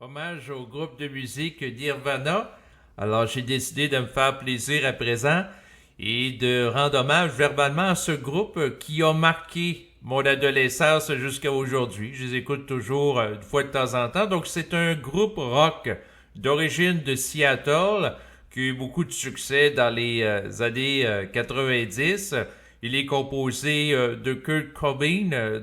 Hommage au groupe de musique Nirvana. Alors j'ai décidé de me faire plaisir à présent et de rendre hommage verbalement à ce groupe qui a marqué mon adolescence jusqu'à aujourd'hui. Je les écoute toujours une fois de temps en temps. Donc c'est un groupe rock d'origine de Seattle qui a eu beaucoup de succès dans les années 90. Il est composé de Kurt Cobain,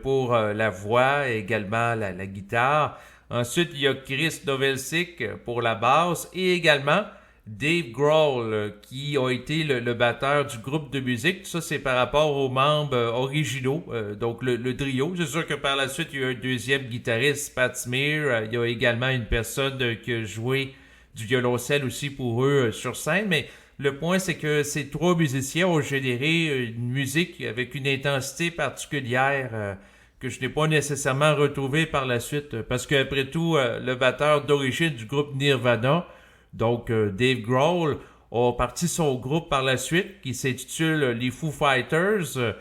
pour la voix et également la guitare. Ensuite, il y a Chris Novoselic pour la basse et également Dave Grohl qui a été le batteur du groupe de musique. Tout ça, c'est par rapport aux membres originaux, donc le trio. C'est sûr que par la suite, il y a un deuxième guitariste, Pat Smear. Il y a également une personne qui a joué du violoncelle aussi pour eux sur scène. Mais le point, c'est que ces trois musiciens ont généré une musique avec une intensité particulière que je n'ai pas nécessairement retrouvé par la suite. Parce qu'après tout, le batteur d'origine du groupe Nirvana, Dave Grohl, a parti son groupe par la suite, qui s'intitule les Foo Fighters.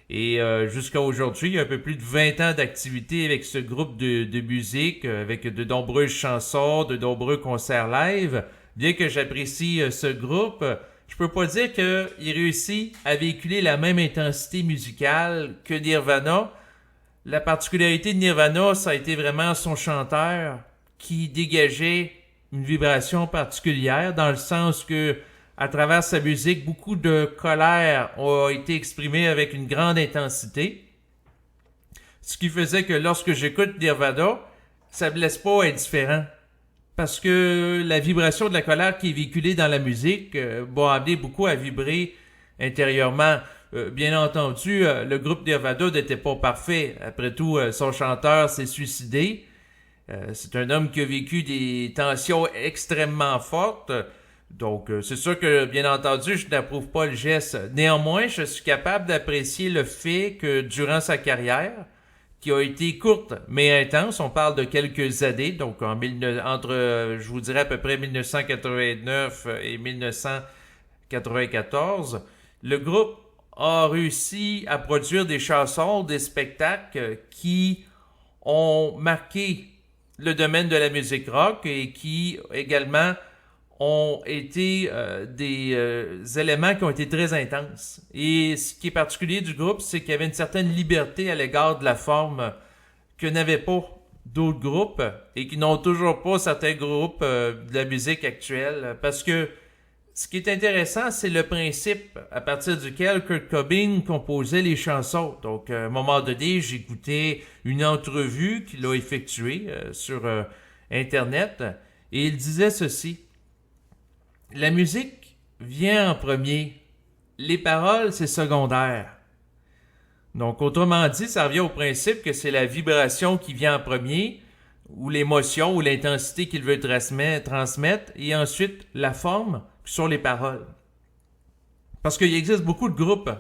Jusqu'à aujourd'hui, il y a un peu plus de 20 ans d'activité avec ce groupe de musique, avec de nombreuses chansons, de nombreux concerts live. Bien que j'apprécie ce groupe, je peux pas dire qu'il réussit à véhiculer la même intensité musicale que Nirvana. La particularité de Nirvana, ça a été vraiment son chanteur qui dégageait une vibration particulière dans le sens que, à travers sa musique, beaucoup de colère a été exprimée avec une grande intensité. Ce qui faisait que lorsque j'écoute Nirvana, ça me laisse pas indifférent. Parce que la vibration de la colère qui est véhiculée dans la musique m'a amené beaucoup à vibrer intérieurement. Bien entendu, le groupe Nirvana n'était pas parfait. Après tout, son chanteur s'est suicidé. C'est un homme qui a vécu des tensions extrêmement fortes. C'est sûr que, bien entendu, je n'approuve pas le geste. Néanmoins, je suis capable d'apprécier le fait que, durant sa carrière, qui a été courte mais intense, on parle de quelques années, je vous dirais à peu près 1989 et 1994, le groupe a réussi à produire des chansons, des spectacles qui ont marqué le domaine de la musique rock et qui également ont été des éléments qui ont été très intenses. Et ce qui est particulier du groupe, c'est qu'il y avait une certaine liberté à l'égard de la forme que n'avaient pas d'autres groupes et qui n'ont toujours pas certains groupes de la musique actuelle. Parce que ce qui est intéressant, c'est le principe à partir duquel Kurt Cobain composait les chansons. Donc, à un moment donné, j'écoutais une entrevue qu'il a effectuée sur Internet et il disait ceci. La musique vient en premier. Les paroles, c'est secondaire. Donc, autrement dit, ça revient au principe que c'est la vibration qui vient en premier, ou l'émotion, ou l'intensité qu'il veut transmettre, et ensuite la forme, qui sont les paroles. Parce qu'il existe beaucoup de groupes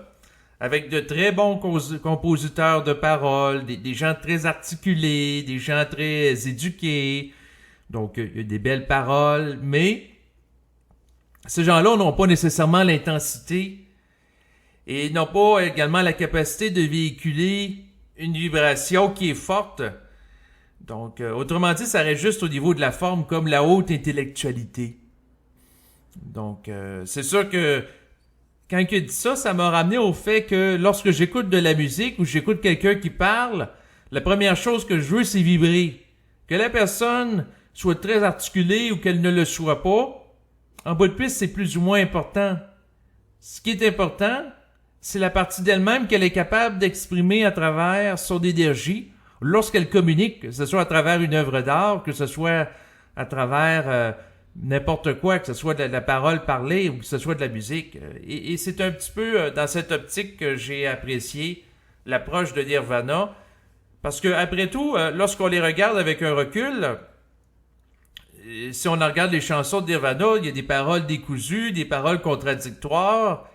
avec de très bons compositeurs de paroles, des gens très articulés, des gens très éduqués. Donc, il y a des belles paroles, mais ces gens-là n'ont pas nécessairement l'intensité et n'ont pas également la capacité de véhiculer une vibration qui est forte. Autrement dit, ça reste juste au niveau de la forme comme la haute intellectualité. C'est sûr que quand il a dit ça, ça m'a ramené au fait que lorsque j'écoute de la musique ou j'écoute quelqu'un qui parle, la première chose que je veux, c'est vibrer. Que la personne soit très articulée ou qu'elle ne le soit pas, en bout de piste, c'est plus ou moins important. Ce qui est important, c'est la partie d'elle-même qu'elle est capable d'exprimer à travers son énergie lorsqu'elle communique, que ce soit à travers une œuvre d'art, que ce soit à travers n'importe quoi, que ce soit de la parole parlée ou que ce soit de la musique. Et c'est un petit peu dans cette optique que j'ai apprécié l'approche de Nirvana, parce que après tout, lorsqu'on les regarde avec un recul, si on regarde les chansons de Nirvana, il y a des paroles décousues, des paroles contradictoires.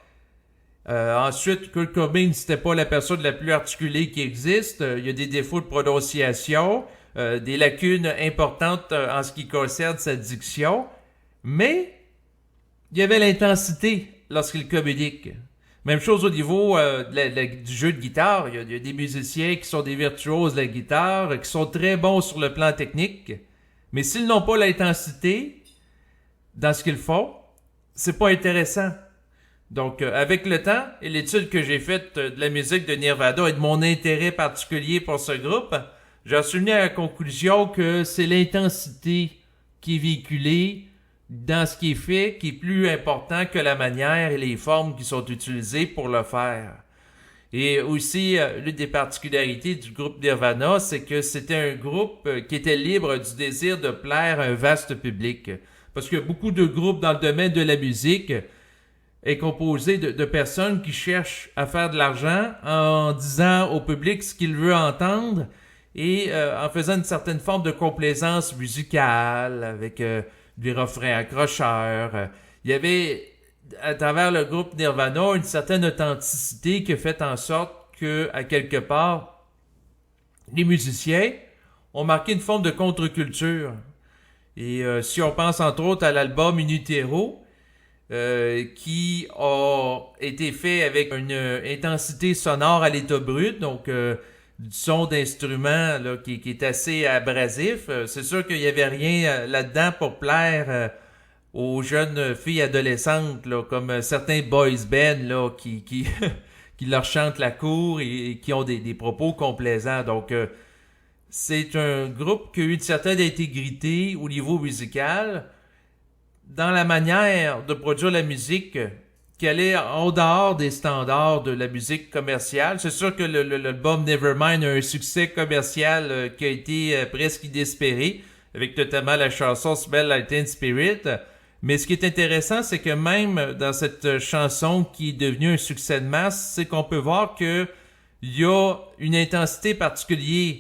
Ensuite, Kurt Cobain, c'était pas la personne la plus articulée qui existe. Il y a des défauts de prononciation, des lacunes importantes en ce qui concerne sa diction. Mais, il y avait l'intensité lorsqu'il communique. Même chose au niveau du jeu de guitare. Il y a des musiciens qui sont des virtuoses de la guitare, qui sont très bons sur le plan technique. Mais s'ils n'ont pas l'intensité dans ce qu'ils font, c'est pas intéressant. Donc, avec le temps et l'étude que j'ai faite de la musique de Nirvana et de mon intérêt particulier pour ce groupe, j'en suis venu à la conclusion que c'est l'intensité qui est véhiculée dans ce qui est fait qui est plus important que la manière et les formes qui sont utilisées pour le faire. Et aussi, l'une des particularités du groupe Nirvana, c'est que c'était un groupe qui était libre du désir de plaire à un vaste public. Parce que beaucoup de groupes dans le domaine de la musique est composé de personnes qui cherchent à faire de l'argent en disant au public ce qu'il veut entendre et en faisant une certaine forme de complaisance musicale avec des refrains accrocheurs. Il y avait à travers le groupe Nirvana une certaine authenticité qui a fait en sorte que, à quelque part, les musiciens ont marqué une forme de contre-culture. Et si on pense entre autres à l'album In Utero, qui a été fait avec une intensité sonore à l'état brut, donc du son d'instrument là, qui est assez abrasif. C'est sûr qu'il n'y avait rien là-dedans pour plaire aux jeunes filles adolescentes, là, comme certains boys bands là, qui leur chantent la cour et qui ont des propos complaisants. Donc, c'est un groupe qui a eu une certaine intégrité au niveau musical dans la manière de produire la musique qui allait en dehors des standards de la musique commerciale. C'est sûr que l'album Nevermind a un succès commercial qui a été presque inespéré, avec notamment la chanson Smell Like Teen Spirit. Mais ce qui est intéressant, c'est que même dans cette chanson qui est devenue un succès de masse, c'est qu'on peut voir que il y a une intensité particulière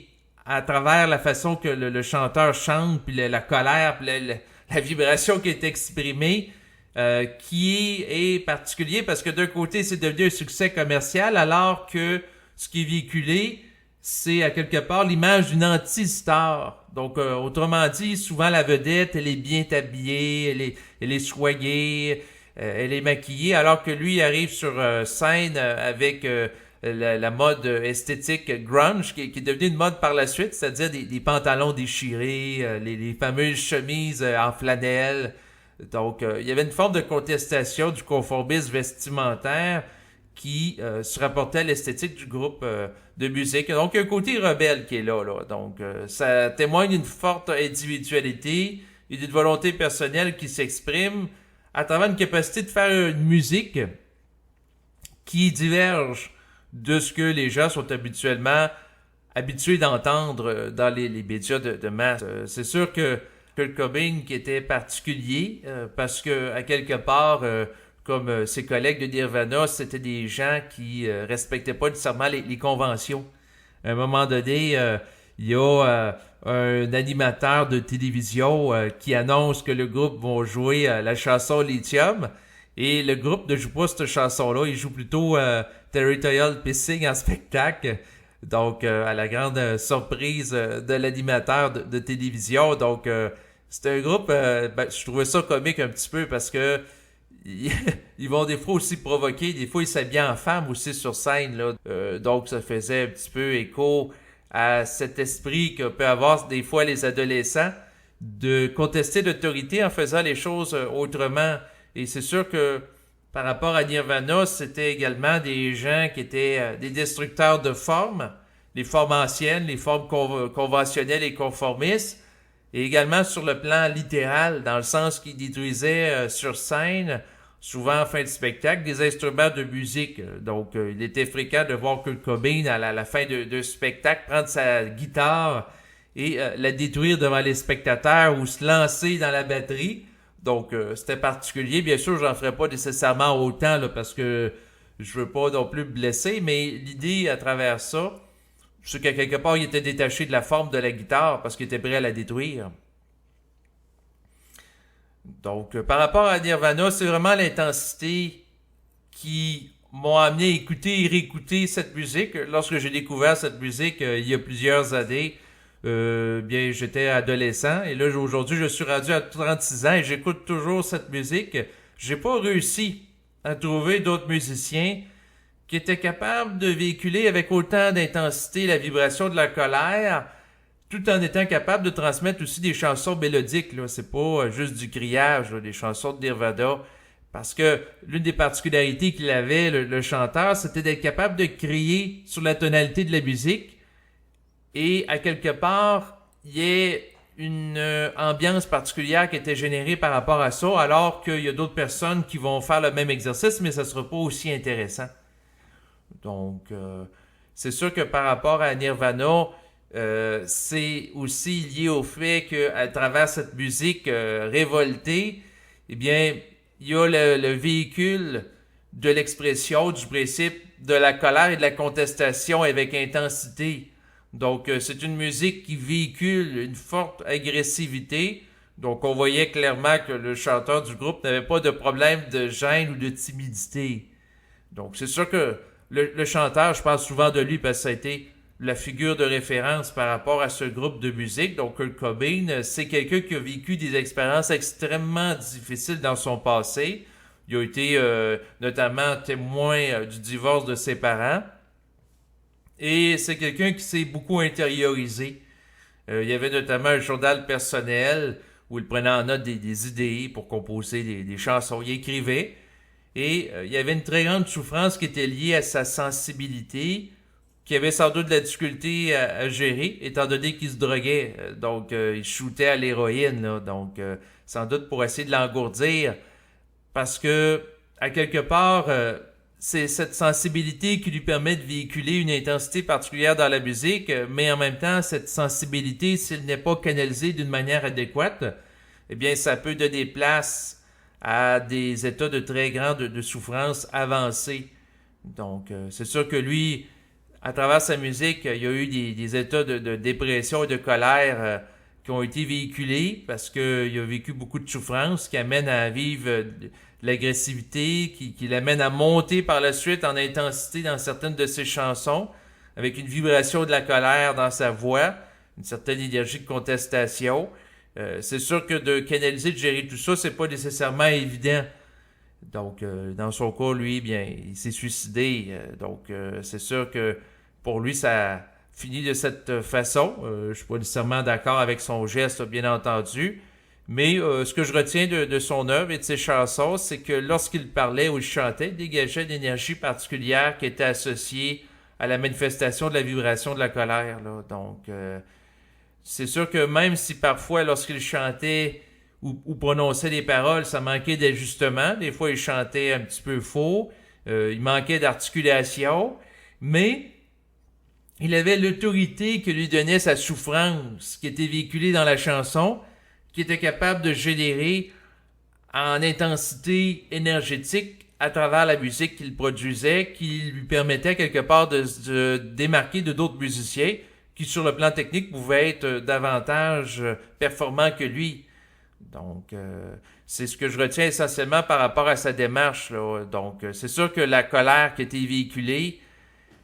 à travers la façon que le chanteur chante, puis la colère, puis la vibration qui est exprimée, qui est particulier parce que d'un côté, c'est devenu un succès commercial, alors que ce qui est véhiculé, c'est à quelque part l'image d'une anti-star. Donc, autrement dit, souvent la vedette, elle est bien habillée, elle est soignée, elle est maquillée, alors que lui arrive sur scène avec la mode esthétique grunge, qui est devenue une mode par la suite, c'est-à-dire des pantalons déchirés, les fameuses chemises en flanelle. Donc, il y avait une forme de contestation du conformisme vestimentaire qui se rapportait à l'esthétique du groupe de musique. Donc, il y a un côté rebelle qui est là. Donc, ça témoigne d'une forte individualité et d'une volonté personnelle qui s'exprime à travers une capacité de faire une musique qui diverge de ce que les gens sont habituellement habitués d'entendre dans les médias de masse. C'est sûr que Kurt Cobain qui était particulier parce que, à quelque part, comme ses collègues de Nirvana, c'était des gens qui respectaient pas nécessairement les conventions. À un moment donné, il y a un animateur de télévision qui annonce que le groupe va jouer la chanson Lithium, et le groupe ne joue pas cette chanson-là, il joue plutôt Territorial Pissing en spectacle, donc à la grande surprise de l'animateur de télévision. Donc c'est un groupe, je trouvais ça comique un petit peu parce que ils vont des fois aussi provoquer, des fois ils s'habillent en femme aussi sur scène, là. Donc ça faisait un petit peu écho à cet esprit que peut avoir des fois les adolescents de contester l'autorité en faisant les choses autrement. Et c'est sûr que par rapport à Nirvana, c'était également des gens qui étaient des destructeurs de formes, les formes anciennes, les formes conventionnelles et conformistes, et également sur le plan littéral, dans le sens qu'ils détruisaient sur scène, souvent en fin de spectacle, des instruments de musique. Donc, il était fréquent de voir Kurt Cobain à la fin de spectacle prendre sa guitare et la détruire devant les spectateurs ou se lancer dans la batterie. Donc, c'était particulier. Bien sûr, j'en ferai pas nécessairement autant là, parce que je veux pas non plus me blesser, mais l'idée à travers ça, c'est qu'à quelque part, il était détaché de la forme de la guitare parce qu'il était prêt à la détruire. Donc, par rapport à Nirvana, c'est vraiment l'intensité qui m'a amené à écouter et réécouter cette musique. Lorsque j'ai découvert cette musique il y a plusieurs années, bien, j'étais adolescent et là, aujourd'hui, je suis rendu à 36 ans et j'écoute toujours cette musique. J'ai pas réussi à trouver d'autres musiciens qui étaient capables de véhiculer avec autant d'intensité la vibration de la colère tout en étant capable de transmettre aussi des chansons mélodiques. Là. C'est pas juste du criage, là, des chansons de Nirvana. Parce que l'une des particularités qu'il avait, le chanteur, c'était d'être capable de crier sur la tonalité de la musique. Et à quelque part, il y a une ambiance particulière qui était générée par rapport à ça, alors qu'il y a d'autres personnes qui vont faire le même exercice, mais ça ne sera pas aussi intéressant. Donc, c'est sûr que par rapport à Nirvana, c'est aussi lié au fait qu'à travers cette musique révoltée, eh bien, il y a le véhicule de l'expression, du principe de la colère et de la contestation avec intensité. Donc, c'est une musique qui véhicule une forte agressivité. Donc, on voyait clairement que le chanteur du groupe n'avait pas de problème de gêne ou de timidité. Donc, c'est sûr que le chanteur, je parle souvent de lui parce que ça a été la figure de référence par rapport à ce groupe de musique. Donc, Kurt Cobain, c'est quelqu'un qui a vécu des expériences extrêmement difficiles dans son passé. Il a été notamment témoin du divorce de ses parents. Et c'est quelqu'un qui s'est beaucoup intériorisé. Il y avait notamment un journal personnel où il prenait en note des idées pour composer des chansons. Il écrivait. Et il y avait une très grande souffrance qui était liée à sa sensibilité, qui avait sans doute de la difficulté à gérer, étant donné qu'il se droguait. Donc, il shootait à l'héroïne, là, donc sans doute pour essayer de l'engourdir, parce que, à quelque part, c'est cette sensibilité qui lui permet de véhiculer une intensité particulière dans la musique, mais en même temps, cette sensibilité, s'il n'est pas canalisée d'une manière adéquate, eh bien, ça peut donner place à des états de très grande souffrance avancée. Donc, c'est sûr que lui, à travers sa musique, il y a eu des états de dépression et de colère qui ont été véhiculés parce qu'il a vécu beaucoup de souffrance qui amène à vivre de l'agressivité, qui l'amène à monter par la suite en intensité dans certaines de ses chansons, avec une vibration de la colère dans sa voix, une certaine énergie de contestation. C'est sûr que de canaliser, de gérer tout ça, c'est pas nécessairement évident. Donc, dans son cas, lui, bien, il s'est suicidé. Donc, c'est sûr que pour lui, ça finit de cette façon. Je suis pas nécessairement d'accord avec son geste, bien entendu. Mais ce que je retiens de son œuvre et de ses chansons, c'est que lorsqu'il parlait ou il chantait, il dégageait une énergie particulière qui était associée à la manifestation de la vibration de la colère. Là. Donc, c'est sûr que même si parfois, lorsqu'il chantait ou prononçait des paroles, ça manquait d'ajustement. Des fois, il chantait un petit peu faux. Il manquait d'articulation. Mais il avait l'autorité que lui donnait sa souffrance, qui était véhiculée dans la chanson, qui était capable de générer en intensité énergétique à travers la musique qu'il produisait, qui lui permettait quelque part de se démarquer de d'autres musiciens qui, sur le plan technique, pouvaient être davantage performants que lui. Donc, c'est ce que je retiens essentiellement par rapport à sa démarche. Là. Donc, c'est sûr que la colère qui a été véhiculée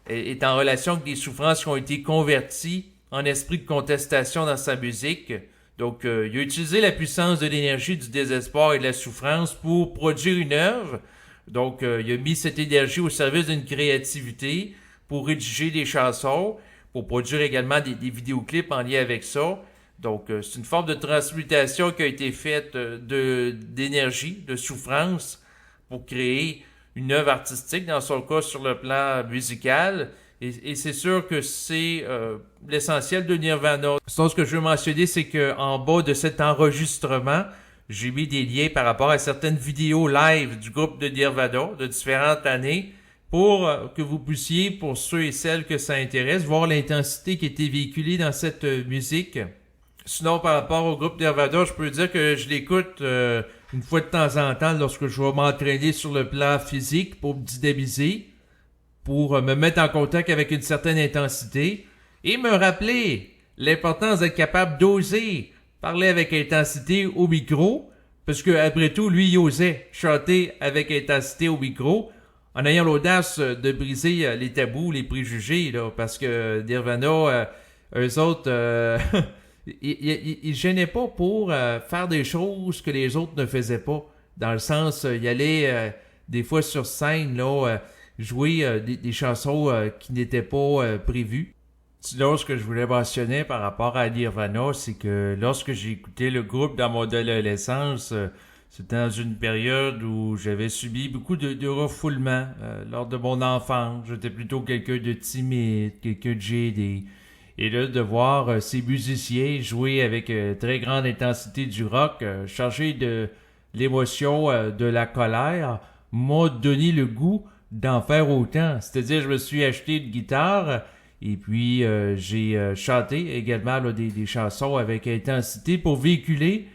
est en relation avec des souffrances qui ont été converties en esprit de contestation dans sa musique. Donc, il a utilisé la puissance de l'énergie, du désespoir et de la souffrance pour produire une œuvre. Donc, il a mis cette énergie au service d'une créativité pour rédiger des chansons, pour produire également des vidéoclips en lien avec ça. Donc, c'est une forme de transmutation qui a été faite d'énergie, de souffrance, pour créer une œuvre artistique, dans son cas sur le plan musical. Et c'est sûr que c'est l'essentiel de Nirvana. Ce que je veux mentionner, c'est qu'en bas de cet enregistrement, j'ai mis des liens par rapport à certaines vidéos live du groupe de Nirvana de différentes années pour que vous puissiez, pour ceux et celles que ça intéresse, voir l'intensité qui a été véhiculée dans cette musique. Sinon, par rapport au groupe Nirvana, je peux dire que je l'écoute une fois de temps en temps lorsque je vais m'entraîner sur le plan physique pour me dynamiser, pour me mettre en contact avec une certaine intensité et me rappeler l'importance d'être capable d'oser parler avec intensité au micro, parce que après tout, lui, il osait chanter avec intensité au micro en ayant l'audace de briser les tabous, les préjugés, là, parce que Nirvana, eux autres... il gênait pas pour faire des choses que les autres ne faisaient pas. Dans le sens, il allait des fois sur scène là, jouer des chansons qui n'étaient pas prévues. Sinon, ce que je voulais mentionner par rapport à Nirvana, c'est que lorsque j'ai écouté le groupe dans mon adolescence, c'était dans une période où j'avais subi beaucoup de refoulement lors de mon enfance. J'étais plutôt quelqu'un de timide, quelqu'un de gêné. Et là, de voir ces musiciens jouer avec très grande intensité du rock, chargé de l'émotion de la colère, m'a donné le goût d'en faire autant. C'est-à-dire, je me suis acheté une guitare et puis j'ai chanté également là, des chansons avec intensité pour véhiculer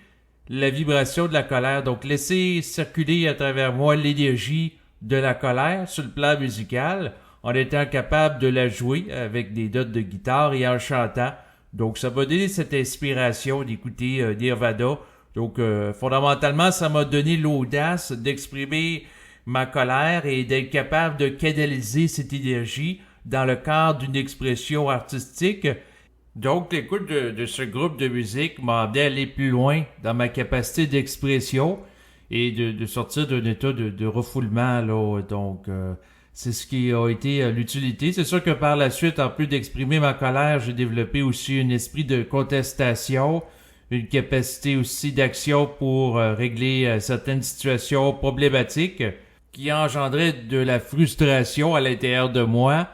la vibration de la colère. Donc, laisser circuler à travers moi l'énergie de la colère sur le plan musical en étant capable de la jouer avec des notes de guitare et en chantant. Donc, ça m'a donné cette inspiration d'écouter Nirvana. Donc, fondamentalement, ça m'a donné l'audace d'exprimer ma colère et d'être capable de canaliser cette énergie dans le cadre d'une expression artistique. Donc, l'écoute de ce groupe de musique m'a amené à aller plus loin dans ma capacité d'expression et de sortir d'un état de refoulement, là. Donc, c'est ce qui a été l'utilité. C'est sûr que par la suite, en plus d'exprimer ma colère, j'ai développé aussi un esprit de contestation, une capacité aussi d'action pour régler certaines situations problématiques qui engendraient de la frustration à l'intérieur de moi,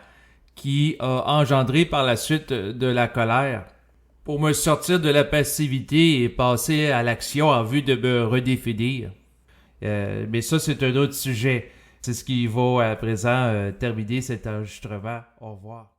qui a engendré par la suite de la colère. Pour me sortir de la passivité et passer à l'action en vue de me redéfinir. Mais ça, c'est un autre sujet. C'est ce qui va à présent terminer cet enregistrement. Au revoir.